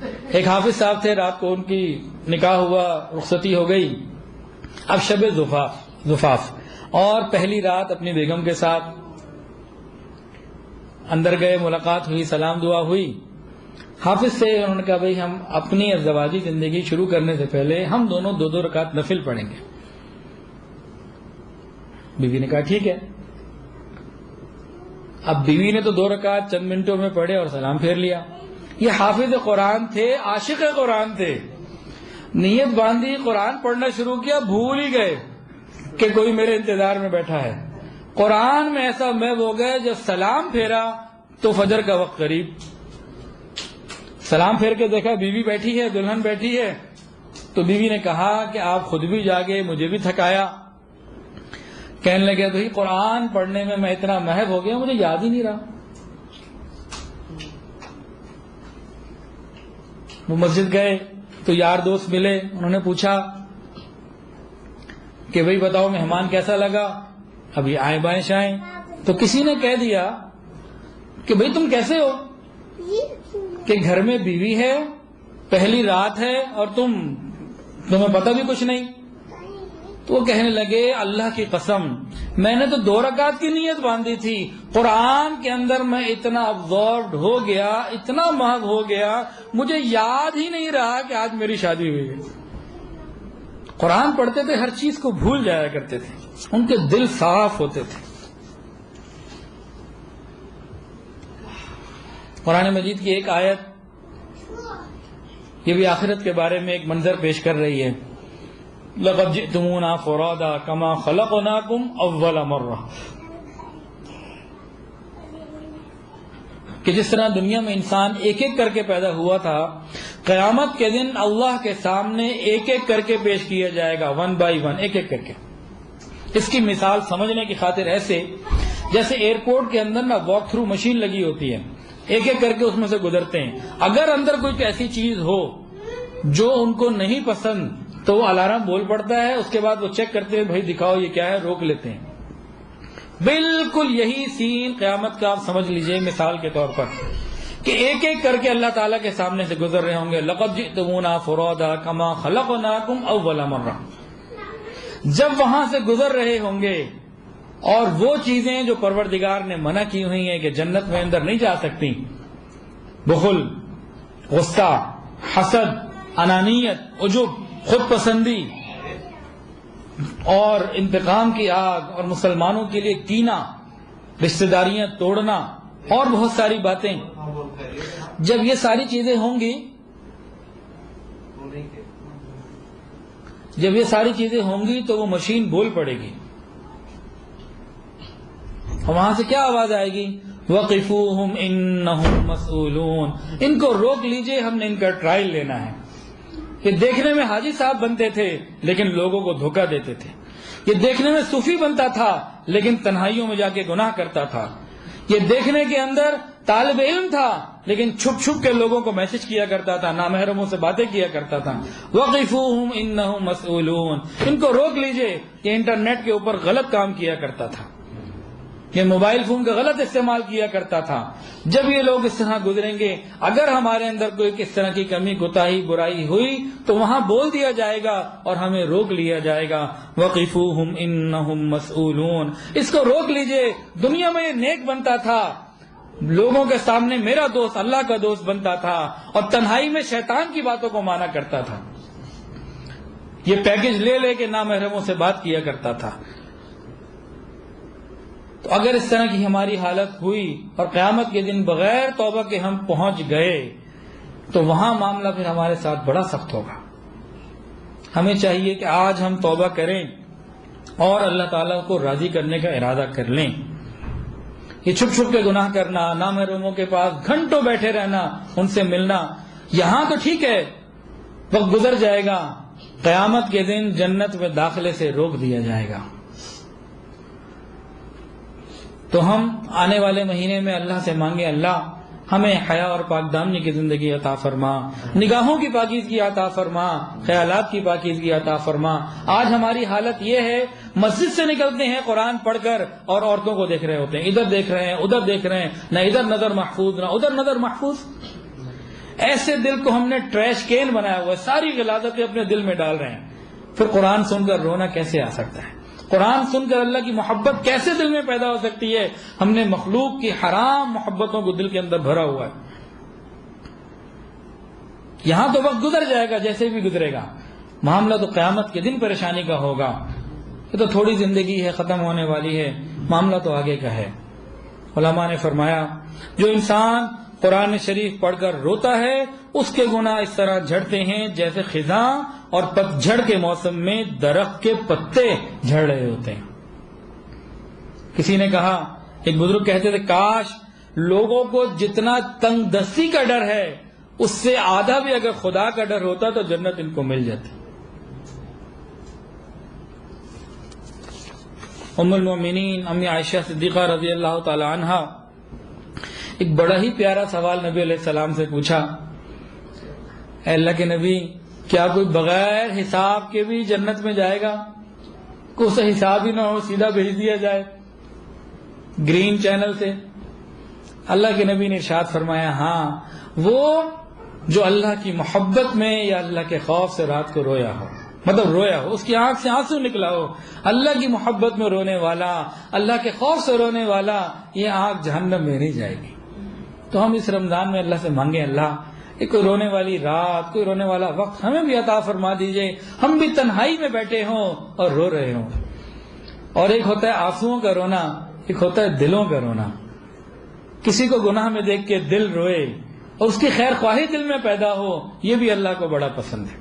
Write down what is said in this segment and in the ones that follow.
ایک حافظ صاحب تھے، رات کو ان کی نکاح ہوا، رخصتی ہو گئی، اب شب زفاف اور پہلی رات اپنی بیگم کے ساتھ اندر گئے، ملاقات ہوئی، سلام دعا ہوئی۔ حافظ سے انہوں نے کہا بھائی ہم اپنی ازدواجی زندگی شروع کرنے سے پہلے ہم دونوں 2 رکعت نفل پڑھیں گے۔ بیوی نے کہا ٹھیک ہے۔ اب بیوی نے تو 2 رکعت چند منٹوں میں پڑھے اور سلام پھیر لیا۔ یہ حافظ قرآن تھے، عاشق قرآن تھے، نیت باندھی، قرآن پڑھنا شروع کیا، بھول ہی گئے کہ کوئی میرے انتظار میں بیٹھا ہے۔ قرآن میں ایسا محو ہو گئے، جب سلام پھیرا تو فجر کا وقت قریب، سلام پھیر کے دیکھا بیوی بیٹھی ہے، دلہن بیٹھی ہے، تو بیوی نے کہا کہ آپ خود بھی جاگے، مجھے بھی تھکایا۔ کہنے لگے بھائی قرآن پڑھنے میں میں اتنا محو ہو گیا، مجھے یاد ہی نہیں رہا۔ وہ مسجد گئے تو یار دوست ملے، انہوں نے پوچھا کہ بھائی بتاؤ مہمان کیسا لگا، ابھی آئیں بائیں شائیں، تو کسی نے کہہ دیا کہ بھائی تم کیسے ہو کہ گھر میں بیوی ہے، پہلی رات ہے اور تمہیں پتہ بھی کچھ نہیں۔ تو وہ کہنے لگے اللہ کی قسم میں نے تو 2 رکعت کی نیت باندھی تھی، قرآن کے اندر میں اتنا ابزوربڈ ہو گیا، اتنا محو ہو گیا، مجھے یاد ہی نہیں رہا کہ آج میری شادی ہوئی ہے۔ قرآن پڑھتے تھے، ہر چیز کو بھول جایا کرتے تھے، ان کے دل صاف ہوتے تھے۔ قرآن مجید کی ایک آیت یہ بھی آخرت کے بارے میں ایک منظر پیش کر رہی ہے، لَقَدْ جِئْتُمُونَا فُرَادَىٰ كَمَا خَلَقْنَاكُمْ أَوَّلَ مَرَّةٍ، کہ جس طرح دنیا میں انسان ایک ایک کر کے پیدا ہوا تھا، قیامت کے دن اللہ کے سامنے ایک ایک کر کے پیش کیا جائے گا، 1 by 1، ایک ایک کر کے۔ اس کی مثال سمجھنے کی خاطر ایسے جیسے ایئرپورٹ کے اندر نا واک تھرو مشین لگی ہوتی ہے، ایک ایک کر کے اس میں سے گزرتے ہیں، اگر اندر کوئی ایسی چیز ہو جو ان کو نہیں پسند تو وہ الارم بول پڑتا ہے، اس کے بعد وہ چیک کرتے ہیں بھائی دکھاؤ یہ کیا ہے، روک لیتے ہیں۔ بالکل یہی سین قیامت کا آپ سمجھ لیجئے مثال کے طور پر کہ ایک ایک کر کے اللہ تعالیٰ کے سامنے سے گزر رہے ہوں گے، لَقَدْ جِئْتُمُونَا فُرَادَىٰ كَمَا خَلَقْنَاكُمْ أَوَّلَ مَرَّةٍ، جب وہاں سے گزر رہے ہوں گے اور وہ چیزیں جو پروردگار نے منع کی ہوئی ہیں کہ جنت میں اندر نہیں جا سکتی، بخل، غصہ، حسد، انانیت، عجب، خود پسندی اور انتقام کی آگ اور مسلمانوں کے لیے کینہ، رشتہ داریاں توڑنا اور بہت ساری باتیں، جب یہ ساری چیزیں ہوں گی، جب یہ ساری چیزیں ہوں گی تو وہ مشین بول پڑے گی، اور وہاں سے کیا آواز آئے گی، وَقِفُوهُمْ إِنَّهُمْ مَسْئُولُونَ، ان کو روک لیجئے، ہم نے ان کا ٹرائل لینا ہے۔ یہ دیکھنے میں حاجی صاحب بنتے تھے لیکن لوگوں کو دھوکہ دیتے تھے، یہ دیکھنے میں صوفی بنتا تھا لیکن تنہائیوں میں جا کے گناہ کرتا تھا، یہ دیکھنے کے اندر طالب علم تھا لیکن چھپ چھپ کے لوگوں کو میسج کیا کرتا تھا، نامحرموں سے باتیں کیا کرتا تھا۔ وَقِفُوهُمْ إِنَّهُمْ مَسْئُولُونَ، ان کو روک لیجئے، یہ انٹرنیٹ کے اوپر غلط کام کیا کرتا تھا، یہ موبائل فون کا غلط استعمال کیا کرتا تھا۔ جب یہ لوگ اس طرح گزریں گے، اگر ہمارے اندر کوئی کس طرح کی کمی کوتاہی برائی ہوئی تو وہاں بول دیا جائے گا اور ہمیں روک لیا جائے گا۔ وَقِفُوهُمْ إِنَّهُمْ مَسْئُولُونَ، اس کو روک لیجئے۔ دنیا میں یہ نیک بنتا تھا، لوگوں کے سامنے میرا دوست اللہ کا دوست بنتا تھا اور تنہائی میں شیطان کی باتوں کو مانا کرتا تھا، یہ پیکج لے لے کے نامحرموں سے بات کیا کرتا تھا۔ تو اگر اس طرح کی ہماری حالت ہوئی اور قیامت کے دن بغیر توبہ کے ہم پہنچ گئے تو وہاں معاملہ پھر ہمارے ساتھ بڑا سخت ہوگا۔ ہمیں چاہیے کہ آج ہم توبہ کریں اور اللہ تعالیٰ کو راضی کرنے کا ارادہ کر لیں۔ یہ چھپ چھپ کے گناہ کرنا، نامحرموں کے پاس گھنٹوں بیٹھے رہنا، ان سے ملنا، یہاں تو ٹھیک ہے، وقت گزر جائے گا، قیامت کے دن جنت میں داخلے سے روک دیا جائے گا۔ تو ہم آنے والے مہینے میں اللہ سے مانگے، اللہ ہمیں حیا اور پاک دامنی کی زندگی عطا فرما، نگاہوں کی پاکیزگی عطا فرما، خیالات کی پاکیزگی عطا فرما۔ آج ہماری حالت یہ ہے، مسجد سے نکلتے ہیں قرآن پڑھ کر اور عورتوں کو دیکھ رہے ہوتے ہیں، ادھر دیکھ رہے ہیں ادھر دیکھ رہے ہیں، نہ ادھر نظر محفوظ نہ ادھر نظر محفوظ۔ ایسے دل کو ہم نے ٹریش کین بنایا ہوا ہے، ساری غلاظتیں اپنے دل میں ڈال رہے ہیں، پھر قرآن سن کر رونا کیسے آ سکتا ہے؟ قرآن سن کر اللہ کی محبت کیسے دل میں پیدا ہو سکتی ہے؟ ہم نے مخلوق کی حرام محبتوں کو دل کے اندر بھرا ہوا ہے۔ یہاں تو وقت گزر جائے گا جیسے بھی گزرے گا، معاملہ تو قیامت کے دن پریشانی کا ہوگا۔ یہ تو تھوڑی زندگی ہے، ختم ہونے والی ہے، معاملہ تو آگے کا ہے۔ علماء نے فرمایا جو انسان قرآن شریف پڑھ کر روتا ہے اس کے گناہ اس طرح جھڑتے ہیں جیسے خزاں اور پتجھڑ کے موسم میں درخت کے پتے جھڑ رہے ہوتے ہیں۔ کسی نے کہا، ایک بزرگ کہتے تھے، کاش لوگوں کو جتنا تنگ دستی کا ڈر ہے اس سے آدھا بھی اگر خدا کا ڈر ہوتا تو جنت ان کو مل جاتی۔ ام المؤمنین امی عائشہ صدیقہ رضی اللہ تعالی عنہا ایک بڑا ہی پیارا سوال نبی علیہ السلام سے پوچھا، اے اللہ کے نبی، کیا کوئی بغیر حساب کے بھی جنت میں جائے گا؟ کوئی اسے حساب ہی نہ ہو، سیدھا بھیج دیا جائے گرین چینل سے؟ اللہ کے نبی نے ارشاد فرمایا، ہاں، وہ جو اللہ کی محبت میں یا اللہ کے خوف سے رات کو رویا ہو، مطلب رویا ہو، اس کی آنکھ سے آنسو نکلا ہو، اللہ کی محبت میں رونے والا، اللہ کے خوف سے رونے والا، یہ آنکھ جہنم میں نہیں جائے گی۔ تو ہم اس رمضان میں اللہ سے مانگیں، اللہ ایک کوئی رونے والی رات، کوئی رونے والا وقت ہمیں بھی عطا فرما دیجئے، ہم بھی تنہائی میں بیٹھے ہوں اور رو رہے ہوں۔ اور ایک ہوتا ہے آنسوؤں کا رونا، ایک ہوتا ہے دلوں کا رونا۔ کسی کو گناہ میں دیکھ کے دل روئے اور اس کی خیر خواہی دل میں پیدا ہو، یہ بھی اللہ کو بڑا پسند ہے۔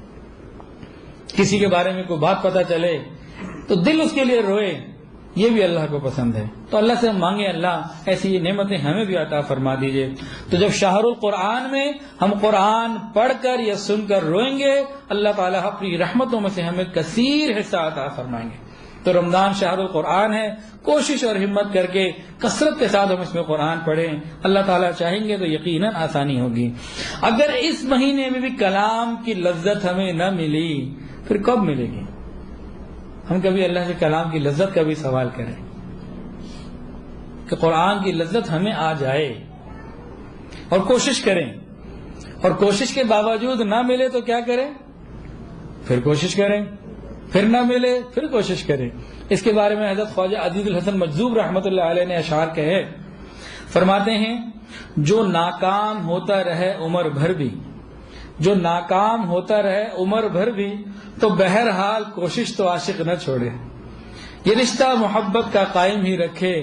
کسی کے بارے میں کوئی بات پتہ چلے تو دل اس کے لیے روئے، یہ بھی اللہ کو پسند ہے۔ تو اللہ سے ہم مانگیں، اللہ ایسی یہ نعمتیں ہمیں بھی عطا فرما دیجئے۔ تو جب شہر القرآن میں ہم قرآن پڑھ کر یا سن کر روئیں گے، اللہ تعالیٰ اپنی رحمتوں میں سے ہمیں کثیر حصہ عطا فرمائیں گے۔ تو رمضان شہر القرآن ہے، کوشش اور ہمت کر کے کثرت کے ساتھ ہم اس میں قرآن پڑھیں، اللہ تعالیٰ چاہیں گے تو یقیناً آسانی ہوگی۔ اگر اس مہینے میں بھی کلام کی لذت ہمیں نہ ملی پھر کب ملے گی؟ ہم کبھی اللہ سے کلام کی لذت کا بھی سوال کریں کہ قرآن کی لذت ہمیں آ جائے، اور کوشش کریں، اور کوشش کے باوجود نہ ملے تو کیا کریں؟ پھر کوشش کریں، پھر نہ ملے پھر کوشش کریں۔ اس کے بارے میں حضرت خواجہ عزیز الحسن مجذوب رحمۃ اللہ علیہ نے اشعار کہے، فرماتے ہیں، جو ناکام ہوتا رہے عمر بھر بھی، جو ناکام ہوتا رہے عمر بھر بھی، تو بہرحال کوشش تو عاشق نہ چھوڑے۔ یہ رشتہ محبت کا قائم ہی رکھے،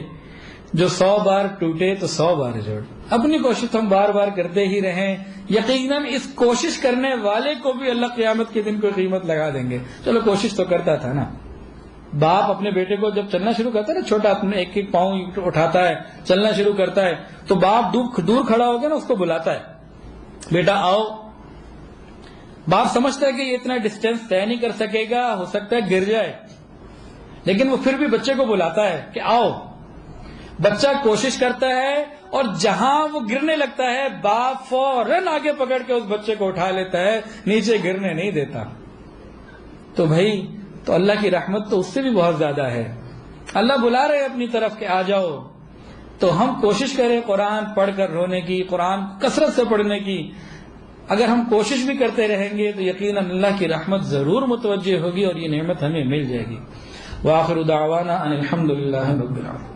جو 100 بار ٹوٹے تو 100 بار جوڑ۔ اپنی کوشش ہم بار بار کرتے ہی رہیں، یقیناً اس کوشش کرنے والے کو بھی اللہ قیامت کے دن کوئی قیمت لگا دیں گے۔ چلو کوشش تو کرتا تھا نا۔ باپ اپنے بیٹے کو جب چلنا شروع کرتا ہے نا، چھوٹا اپنے ایک ایک پاؤں اٹھاتا ہے، چلنا شروع کرتا ہے، تو باپ دور کھڑا ہو کے نا اس کو بلاتا ہے، بیٹا آؤ۔ باپ سمجھتا ہے کہ یہ اتنا ڈسٹینس طے نہیں کر سکے گا، ہو سکتا ہے گر جائے، لیکن وہ پھر بھی بچے کو بلاتا ہے کہ آؤ۔ بچہ کوشش کرتا ہے اور جہاں وہ گرنے لگتا ہے باپ فوراً آگے پکڑ کے اس بچے کو اٹھا لیتا ہے، نیچے گرنے نہیں دیتا۔ تو بھائی، تو اللہ کی رحمت تو اس سے بھی بہت زیادہ ہے۔ اللہ بلا رہے اپنی طرف کہ آ جاؤ، تو ہم کوشش کریں قرآن پڑھ کر رونے کی، قرآن کثرت سے پڑھنے کی۔ اگر ہم کوشش بھی کرتے رہیں گے تو یقیناً اللہ کی رحمت ضرور متوجہ ہوگی اور یہ نعمت ہمیں مل جائے گی۔ وآخر دعوانا ان الحمد للہ رب العالمین۔